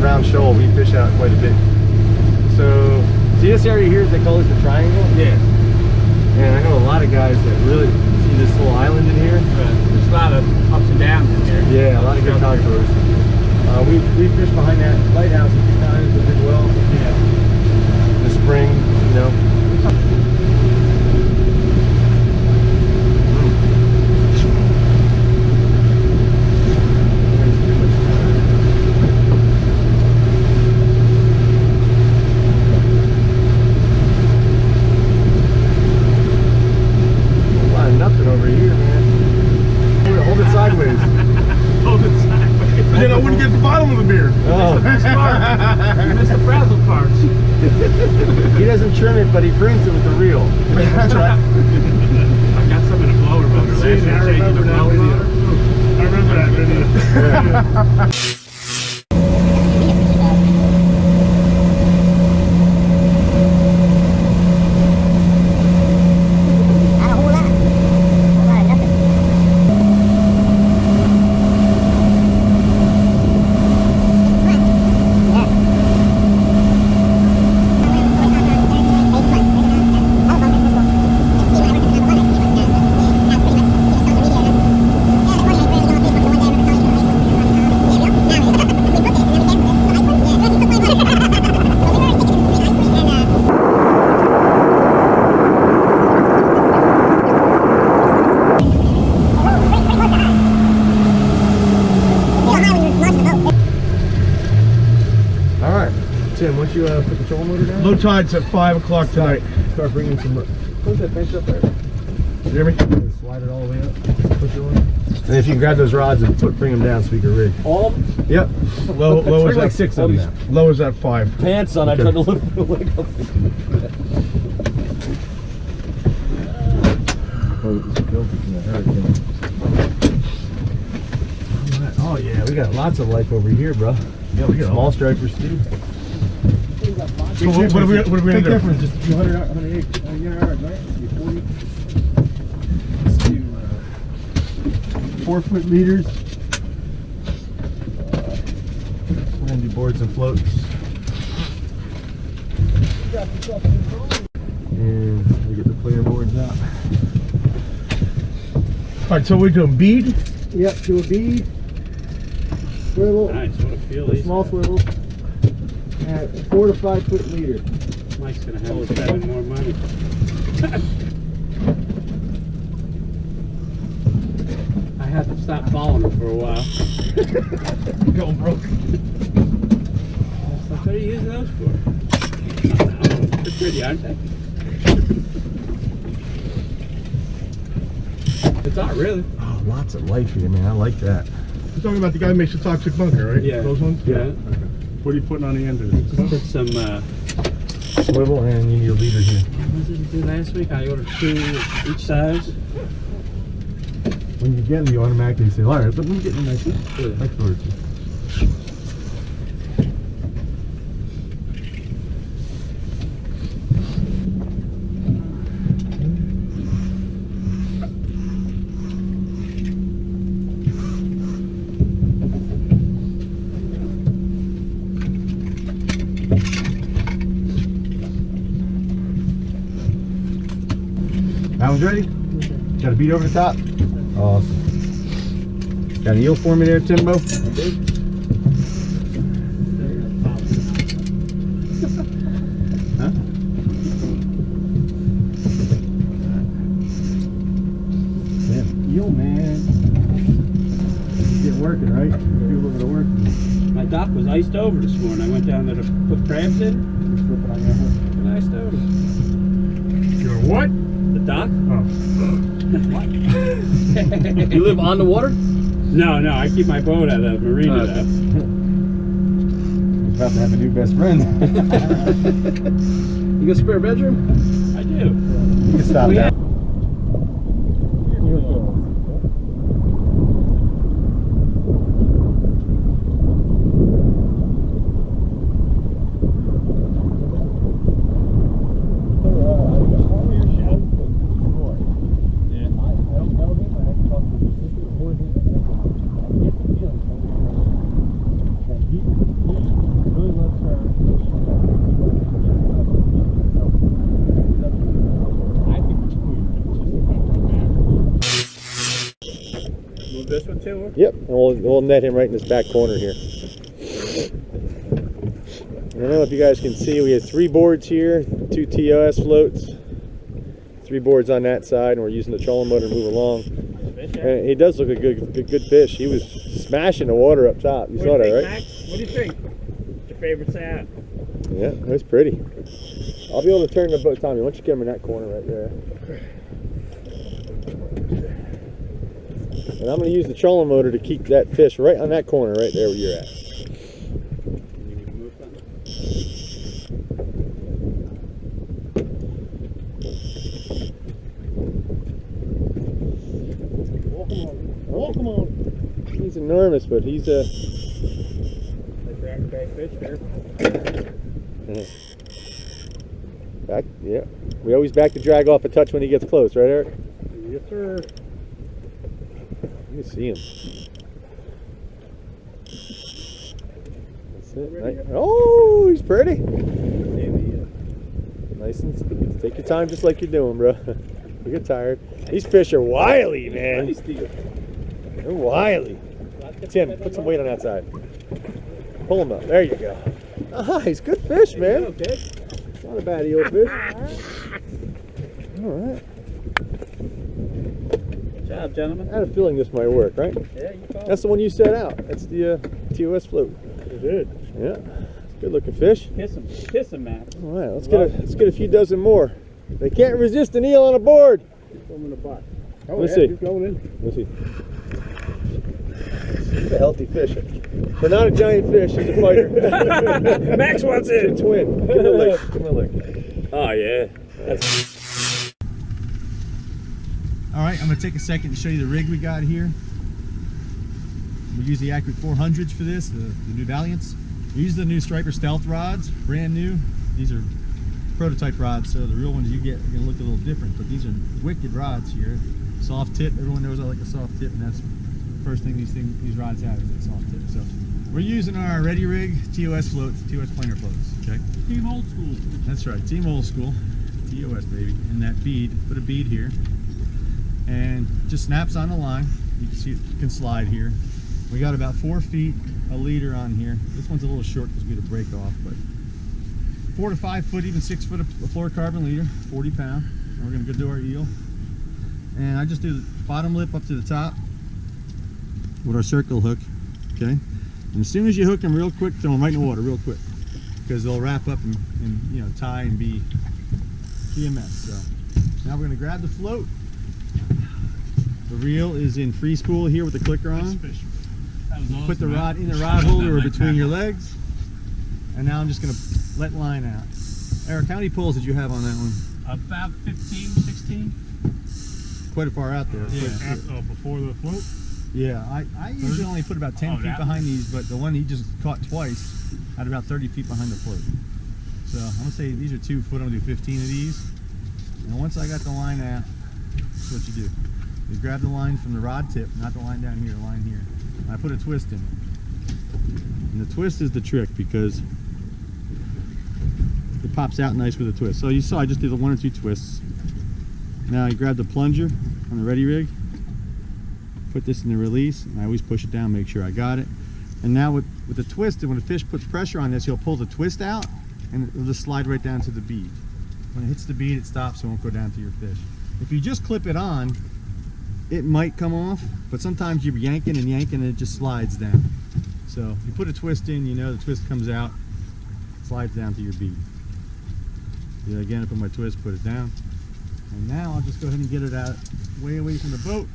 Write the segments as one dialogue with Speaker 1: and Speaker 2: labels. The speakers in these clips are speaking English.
Speaker 1: round shoal. We fish out quite a bit. So, see this area here? They call this the triangle?
Speaker 2: Yeah.
Speaker 1: And I know a lot of guys that really see this little island in here.
Speaker 2: There's a lot of ups and downs in here.
Speaker 1: Yeah, a lot of good contours. We fished behind that lighthouse a few times. We did well.
Speaker 2: Yeah.
Speaker 1: In the spring, you know. Nothing over here, man. Hold it sideways.
Speaker 2: Hold it sideways.
Speaker 3: Then I wouldn't get the bottom of the beer.
Speaker 1: Oh.
Speaker 2: That's smart. You missed the frazzle parts.
Speaker 1: He doesn't trim it, but he brings it with the reel.
Speaker 3: That's right.
Speaker 2: I got some in a blower motor.
Speaker 3: See, I remember that video. I remember that video.
Speaker 1: Tim, once you put the trolling motor down?
Speaker 3: Low tide's at 5 o'clock tonight.
Speaker 1: Start bringing some. Close that bench up there.
Speaker 3: You hear me?
Speaker 1: Slide it all the way up. Push it on. And if you can grab those rods and bring them down so we can rig.
Speaker 4: All of them?
Speaker 1: Yep.
Speaker 3: Low is
Speaker 1: like
Speaker 3: at
Speaker 1: 6 of them now.
Speaker 3: Low is at 5.
Speaker 4: Pants on,
Speaker 1: Okay.
Speaker 4: I tried to lift the leg up.
Speaker 1: Oh yeah, we got lots of life over here, bro.
Speaker 3: Yeah, we got
Speaker 1: small stripers too.
Speaker 3: So what are we
Speaker 1: Big
Speaker 3: gonna do?
Speaker 1: difference, just a few hundred yards, right? Let's do 40. Let's do 4-foot leaders. We're gonna do boards and floats. And we get the player boards out.
Speaker 3: All right, so we're doing bead.
Speaker 1: Yep, do a bead. Swivel.
Speaker 2: Nice, what a feel
Speaker 1: The
Speaker 2: these
Speaker 1: small
Speaker 2: have.
Speaker 1: swivels. At 4 to 5 foot leader.
Speaker 2: Mike's gonna have us spending more money. I had to stop following him for a while.
Speaker 3: Going broke.
Speaker 2: What are you using those for? They're pretty, aren't they? It's not really.
Speaker 1: Oh, lots of life here, man. I like that.
Speaker 3: You're talking about the guy who makes the toxic bunker, right?
Speaker 2: Yeah.
Speaker 3: Those ones?
Speaker 2: Yeah.
Speaker 3: Okay. What are you putting on the end of it?
Speaker 2: Just put some,
Speaker 1: Swivel and you need a leader here.
Speaker 2: what did you do last week? I ordered 2 each size.
Speaker 1: When you get them, you automatically say, all right, let me get in next one.
Speaker 2: Yeah.
Speaker 1: Next order. That one's ready? Got a bead over the top? Awesome. Got an eel for me there, Timbo? Huh? Damn, eel, man. Get working, right? Do a little bit of work.
Speaker 2: My dock was iced over this morning. I went down there to put crabs in.
Speaker 1: Just flip it on your hook.
Speaker 2: And iced over.
Speaker 3: You're what?
Speaker 2: The dock?
Speaker 3: Oh.
Speaker 4: You live on the water?
Speaker 2: No, I keep my boat at the marina.
Speaker 4: Okay.
Speaker 1: He's about to have a new best friend.
Speaker 4: You got a spare bedroom?
Speaker 2: I do.
Speaker 1: You can stop that. Yep, and we'll net him right in this back corner here. I don't know if you guys can see, we have 3 boards here, 2 TOS floats, 3 boards on that side, and we're using the trolling motor to move along. And he does look a good fish. He was smashing the water up top. You saw that, right?
Speaker 2: Max? What do you think? What's your favorite sound?
Speaker 1: Yeah, that's pretty. I'll be able to turn the boat, Tommy. Why don't you get him in that corner right there? And I'm going to use the trolling motor to keep that fish right on that corner right there where you're at. Come on. He's enormous, but he's a...
Speaker 2: fish there.
Speaker 1: Back, yeah. We always back the drag off a touch when he gets close, right, Eric?
Speaker 3: Yes, sir.
Speaker 1: You can see him. That's it. Nice. Oh, he's pretty. Nice and take your time, just like you're doing, bro. You get tired. These fish are wily, man. They're wily. Tim, put some weight on that side. Pull him up. There you go. Nice, good fish, man. Not a bad eel fish. All right.
Speaker 2: Good job, gentlemen.
Speaker 1: I had a feeling this might work, right?
Speaker 2: Yeah, you called.
Speaker 1: That's the one you set out. That's the TOS float.
Speaker 3: It did.
Speaker 1: Yeah, good looking fish.
Speaker 2: Kiss him, Max.
Speaker 1: All right, let's get a few dozen more. They can't resist an eel on a board.
Speaker 3: Throw him in the pot.
Speaker 1: Let's see.
Speaker 3: He's going in.
Speaker 1: Let's see. He's a healthy fish, but not a giant fish. He's a fighter.
Speaker 2: Max wants
Speaker 1: It's
Speaker 2: in.
Speaker 1: a twin. Give him a lick. Give him a lick.
Speaker 2: Oh yeah.
Speaker 1: All right, I'm gonna take a second to show you the rig we got here. We use the Accurate 400s for this, the new Valiants. We use the new Striper Stealth rods, brand new. These are prototype rods, so the real ones you get are gonna look a little different, but these are wicked rods here. Soft tip, everyone knows I like a soft tip, and that's the first thing these rods have is that soft tip. So we're using our Ready Rig TOS floats, TOS planer floats, okay?
Speaker 2: Team old school.
Speaker 1: That's right, Team Old School, TOS baby. And that bead, put a bead here, and just snaps on the line. You can see it can slide here. We got about 4 feet, a leader on here. This one's a little short because we had to break off, but 4 to 5 foot, even 6 foot of fluorocarbon leader, 40 pound. And we're gonna go do our eel. And I just do the bottom lip up to the top with our circle hook, okay? And as soon as you hook them real quick, throw them right in the water real quick, because they'll wrap up and you know, tie and be a mess. So now we're gonna grab the float. The reel is in free spool here with the clicker on. Put the rod in the rod holder or between your legs. And now I'm just gonna let line out. Eric, how many pulls did you have on that one?
Speaker 2: About 15, 16.
Speaker 1: Quite far out there.
Speaker 3: Before the float?
Speaker 1: Yeah, I usually only put about 10 feet behind these, but the one he just caught twice had about 30 feet behind the float. So I'm gonna say these are 2 foot, I'm gonna do 15 of these. And once I got the line out, that's what you do. You grab the line from the rod tip, not the line down here, the line here. And I put a twist in it. And the twist is the trick because it pops out nice with a twist. So you saw I just did the 1 or 2 twists. Now you grab the plunger on the Ready Rig, put this in the release, and I always push it down, make sure I got it. And now with the twist, when a fish puts pressure on this, he'll pull the twist out and it'll just slide right down to the bead. When it hits the bead, it stops, so it won't go down to your fish. If you just clip it on, it might come off, but sometimes you're yanking and yanking and it just slides down. So if you put a twist in, you know the twist comes out, slides down to your bead. Yeah, again, I put my twist, put it down. And now I'll just go ahead and get it out way away from the boat.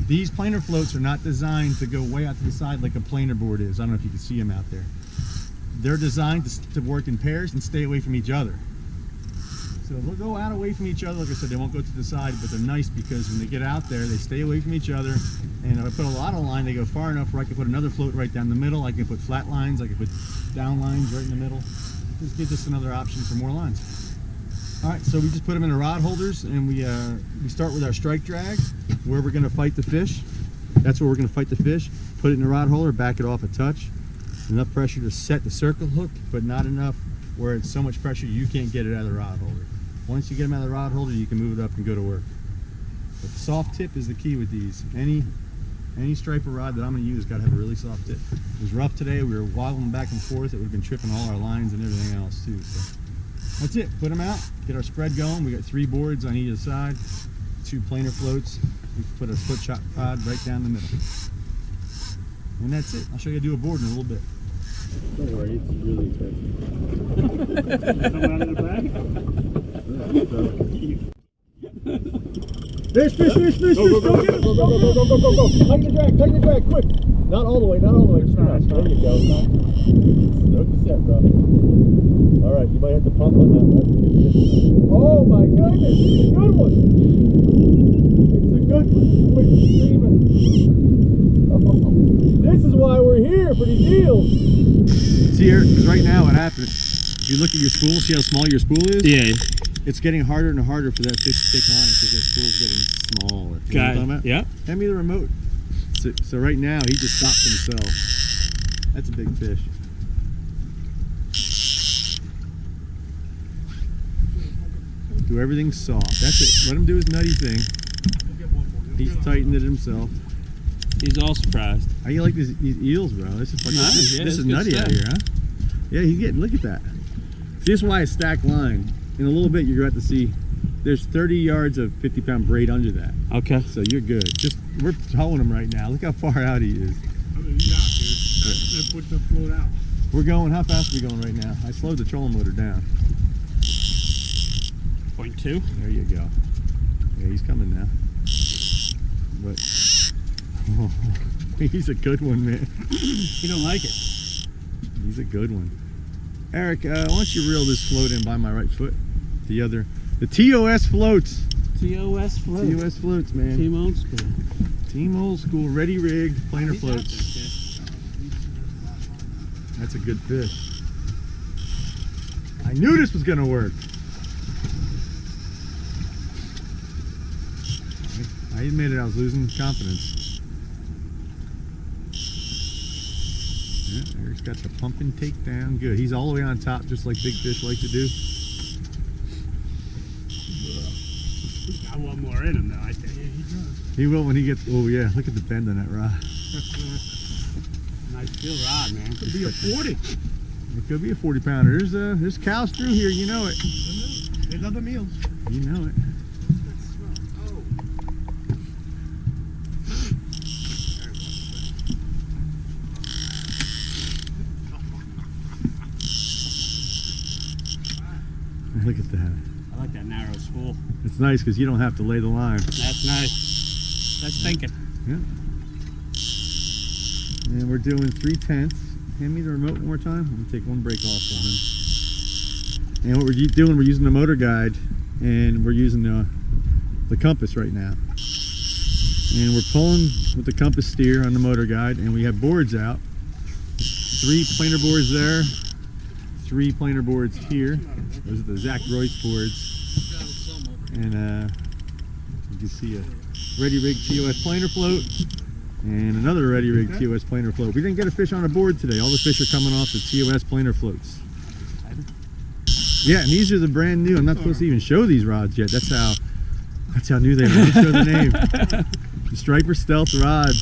Speaker 1: These planer floats are not designed to go way out to the side like a planer board is. I don't know if you can see them out there. They're designed to work in pairs and stay away from each other. So they'll go out away from each other. Like I said, they won't go to the side, but they're nice because when they get out there, they stay away from each other. And if I put a lot of line, they go far enough where I can put another float right down the middle. I can put flat lines, I can put down lines right in the middle. This gives us another option for more lines. All right, so we just put them in the rod holders, and we start with our strike drag, where we're gonna fight the fish. That's where we're gonna fight the fish. Put it in the rod holder, back it off a touch. Enough pressure to set the circle hook, but not enough where it's so much pressure you can't get it out of the rod holder. Once you get them out of the rod holder, you can move it up and go to work. But the soft tip is the key with these. Any Any striper rod that I'm going to use got to have a really soft tip. It was rough today. We were wobbling back and forth. It would have been tripping all our lines and everything else too. So that's it. Put them out. Get our spread going. We got 3 boards on either side. 2 planer floats. We put a split shot rod right down the middle. And that's it. I'll show you how to do a board in a little bit.
Speaker 2: Don't worry, it's really expensive.
Speaker 3: Come out of the bag?
Speaker 1: Fish, fish, fish, fish,
Speaker 4: Go, go,
Speaker 1: fish,
Speaker 4: go, go, go, go, go, go, go, go. Tighten the drag, quick. Not all the way, not all the way. Just there you go. Stroke the set, bro. All right, you might have to pump on that one. That's a good fish. Oh my goodness, it's a good one. It's a good one. Quick streaming. Oh, this is why we're here, for these eels.
Speaker 1: See here, because right now what happens, if you look at your spool, see how small your spool is?
Speaker 2: Yeah.
Speaker 1: It's getting harder and harder for that fish to take line because that spool's getting smaller. You know what I'm talking about?
Speaker 2: Yeah.
Speaker 1: Hand me the remote. So right now, he just stopped himself. That's a big fish. Do everything soft. That's it. Let him do his nutty thing. He's tightened it himself.
Speaker 2: He's all surprised.
Speaker 1: How you like these eels, bro? This is fucking,
Speaker 2: Nice, yeah,
Speaker 1: this is
Speaker 2: it's good
Speaker 1: nutty
Speaker 2: stuff.
Speaker 1: out here, huh? Yeah, he's getting, look at that. See, this is why I stack line. In a little bit, you're going to have to see, there's 30 yards of 50-pound braid under that.
Speaker 2: Okay.
Speaker 1: So you're good. Just, we're towing him right now. Look how far out he is.
Speaker 3: I mean, you got, dude. That put the float out.
Speaker 1: We're going, how fast are we going right now? I slowed the trolling motor down.
Speaker 2: 0.2.
Speaker 1: There you go. Yeah, he's coming now. But, oh, he's a good one, man.
Speaker 2: You don't like it.
Speaker 1: He's a good one. Eric, why don't you reel this float in by my right foot? The TOS floats.
Speaker 2: TOS float.
Speaker 1: TOS floats, man.
Speaker 2: Team old school.
Speaker 1: Team old school, ready rigged, planer floats. That's a good fish. I knew this was gonna work. I admitted I was losing confidence. Yeah, Eric's got the pumping takedown. Good. He's all the way on top, just like big fish like to do.
Speaker 3: He's got one more in him, though, I think. Yeah, he does.
Speaker 1: He will when he gets. Oh yeah, look at the bend on that rod.
Speaker 2: Nice steel rod, man.
Speaker 3: Could be a 40.
Speaker 1: It could be a 40-pounder. There's cows through here. You know it.
Speaker 3: There's other meals.
Speaker 1: You know it. Look at that.
Speaker 2: I like that narrow spool.
Speaker 1: It's nice because you don't have to lay the line.
Speaker 2: That's nice. That's thinking.
Speaker 1: Yeah. And we're doing 3/10. Hand me the remote one more time. I'm going to take one break off on him. And what we're doing, we're using the MotorGuide and we're using the compass right now. And we're pulling with the compass steer on the MotorGuide, and we have boards out. 3 planer boards there, 3 planer boards here. Those are the Zach Royce boards. And you can see a ready rig TOS planer float and another ready rig TOS planer float. We didn't get a fish on a board today. All the fish are coming off the TOS planer floats. Yeah, and these are the brand new. I'm not supposed to even show these rods yet. That's how new they are. Let me show the name. The Striper Stealth rods.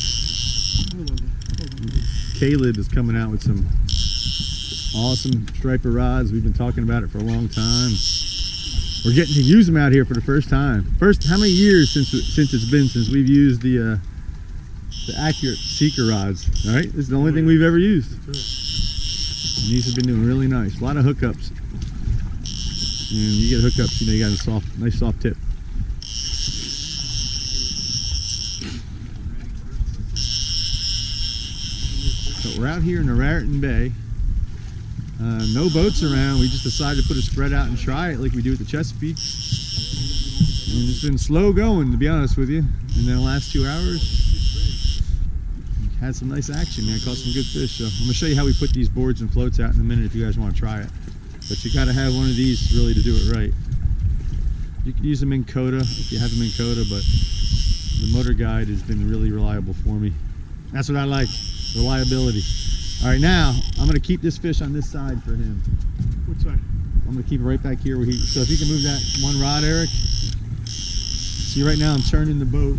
Speaker 1: Caleb is coming out with some awesome striper rods. We've been talking about it for a long time. We're getting to use them out here for the first time. How many years since it's been since we've used the accurate Seeker rods? All right, this is the only thing we've ever used. And these have been doing really nice. A lot of hookups. And you get hookups, you know, you got a nice soft tip. So we're out here in the Raritan Bay. No boats around. We just decided to put a spread out and try it like we do at the Chesapeake. And it's been slow going, to be honest with you. And then the last 2 hours, had some nice action, man. Caught some good fish. So I'm going to show you how we put these boards and floats out in a minute if you guys want to try it. But you got to have one of these really to do it right. You can use them in Coda if you have them in Coda, but the MotorGuide has been really reliable for me. That's what I like, reliability. All right, now I'm going to keep this fish on this side for him.
Speaker 3: Which side?
Speaker 1: I'm going to keep it right back here where so if you can move that one rod, Eric. See, right now I'm turning the boat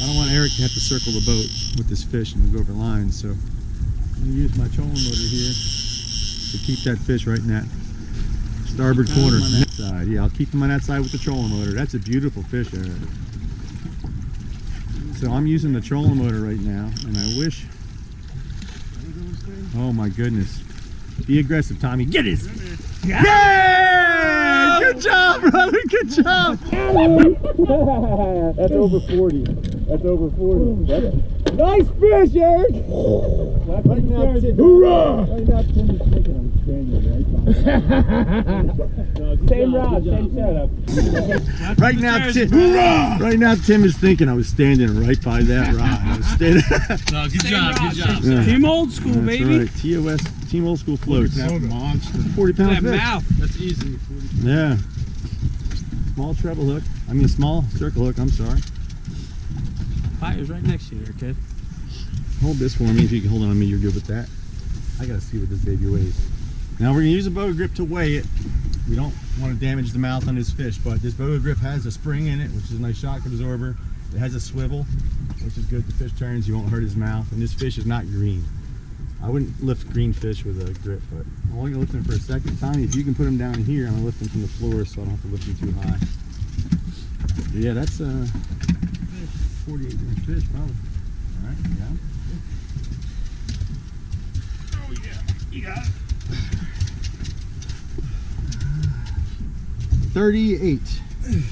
Speaker 1: I don't want Eric to have to circle the boat with this fish and go over lines, so I'm going to use my trolling motor here to keep that fish right in that starboard corner. Side. Yeah, I'll keep him on that side with the trolling motor. That's a beautiful fish, Eric. So I'm using the trolling motor right now, and I wish... Oh my goodness. Be aggressive, Tommy. Get his! Yeah! Good job, brother. Good job.
Speaker 4: That's over 40. That's over 40. That's nice fish, Eric. Right now, hoorah! Right now, Tim is thinking I'm standing right.
Speaker 2: Same rod, same setup.
Speaker 1: Right now, Tim is thinking I was standing right by that rod. I was standing.
Speaker 3: No, good job, good job.
Speaker 1: Yeah.
Speaker 2: Team old school,
Speaker 1: That's
Speaker 2: baby.
Speaker 1: right. TOS, Team Old School floats.
Speaker 3: Monster.
Speaker 1: 40-pound
Speaker 2: That
Speaker 1: fish.
Speaker 2: mouth.
Speaker 3: That's easy. 40.
Speaker 1: Yeah. Small treble hook. I mean, small circle hook. I'm sorry.
Speaker 2: Fire's right next to you there, kid.
Speaker 1: Hold this for me. If you can hold on to me, you're good with that. I gotta see what this baby weighs. Now we're gonna use a bow grip to weigh it. We don't want to damage the mouth on this fish, but this bow grip has a spring in it, which is a nice shock absorber. It has a swivel, which is good. The fish turns, you won't hurt his mouth. And this fish is not green. I wouldn't lift green fish with a grip, but I'm only gonna lift him for a second. Tommy, if you can put him down here, I'm gonna lift him from the floor so I don't have to lift him too high. But yeah, that's a 48-inch fish, probably. All right, you got him?
Speaker 3: Oh yeah, you got it.
Speaker 1: 38.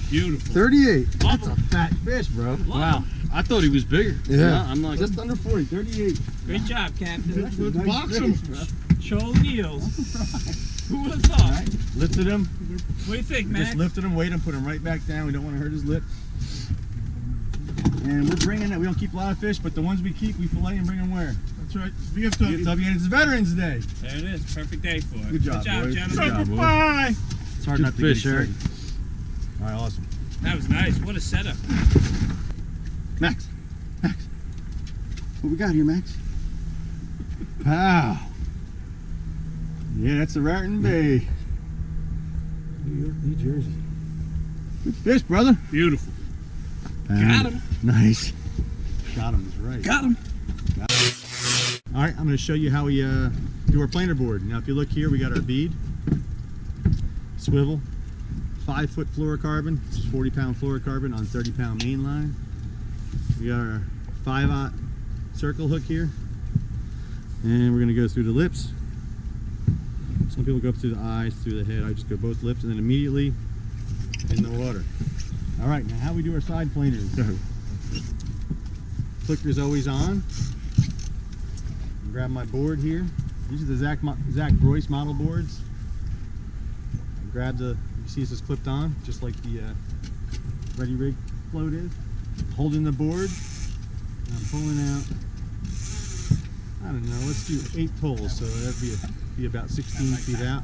Speaker 3: Beautiful.
Speaker 1: 38. That's a fat fish, bro.
Speaker 3: Wow. I thought he was bigger.
Speaker 1: Yeah.
Speaker 3: I'm like,
Speaker 1: just under 40. 38.
Speaker 2: Great job, Captain.
Speaker 3: let's
Speaker 1: Nice
Speaker 3: box
Speaker 1: fish,
Speaker 3: him.
Speaker 1: bro.
Speaker 2: Trolling eels. Who would have thought?
Speaker 1: Right. Lifted him.
Speaker 2: What do you think, man?
Speaker 1: Just lifted him, weighed him, put him right back down. We don't want to hurt his lip. And we're bringing it. We don't keep a lot of fish, but the ones we keep, we fillet and bring them where?
Speaker 3: That's right. VFW.
Speaker 1: VFW, and it's Veterans Day.
Speaker 2: There it is. Perfect day for it.
Speaker 1: Good job, boys.
Speaker 2: gentlemen.
Speaker 1: Good job, boys.
Speaker 3: Bye.
Speaker 1: It's hard
Speaker 3: Good
Speaker 1: not to
Speaker 3: fish,
Speaker 1: get
Speaker 3: Eric.
Speaker 1: excited. All right, awesome.
Speaker 2: That was nice. What a setup.
Speaker 1: Max. What we got here, Max? Wow. Yeah, that's the Raritan Bay. New York, New Jersey. Good fish, brother.
Speaker 3: Beautiful.
Speaker 2: Got him.
Speaker 1: Nice. Got him is right.
Speaker 2: Got him.
Speaker 1: All right, I'm going to show you how we do our planer board. Now, if you look here, we got our bead, swivel, 5-foot fluorocarbon. This is 40-pound fluorocarbon on 30-pound main line. We got our 5/0 circle hook here, and we're going to go through the lips. Some people go up through the eyes, through the head. I just go both lips and then immediately in the water. All right, now how we do our side planers. Clicker's always on. Grab my board here. These are the Zach Royce model boards. I grab the, you see this is clipped on, just like the Ready Rig float is. Holding the board, and I'm pulling out, I don't know, let's do 8 pulls, so that'd be about 16 feet out.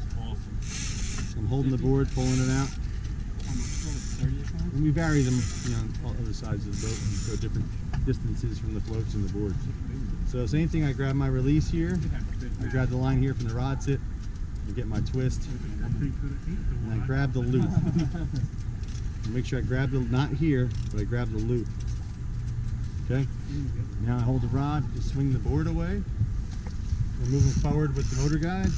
Speaker 1: So I'm holding the board, pulling it out. And we vary them, on all other sides of the boat and go different distances from the floats and the boards. So same thing, I grab my release here, I grab the line here from the rod tip, I get my twist, and I grab the loop. Make sure I grab the, not here, but I grab the loop. Okay? Now I hold the rod, just swing the board away. We're moving forward with the MotorGuide,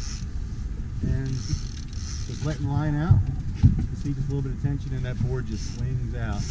Speaker 1: and just letting the line out. You can see just a little bit of tension and that board just swings out.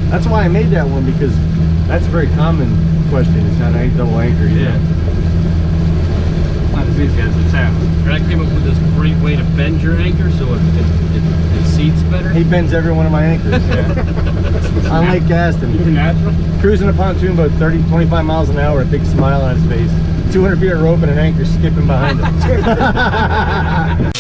Speaker 1: That's why I made that one, because that's a very common question, is how to double anchor.
Speaker 2: Yeah. It's not as easy as it sounds. Greg came up with this great way to bend your anchor so it seats better.
Speaker 1: He bends every one of my anchors. On Lake Gaston.
Speaker 2: Natural.
Speaker 1: Cruising a pontoon boat 30-25 miles an hour, a big smile on his face. 200 feet of rope and an anchor skipping behind him.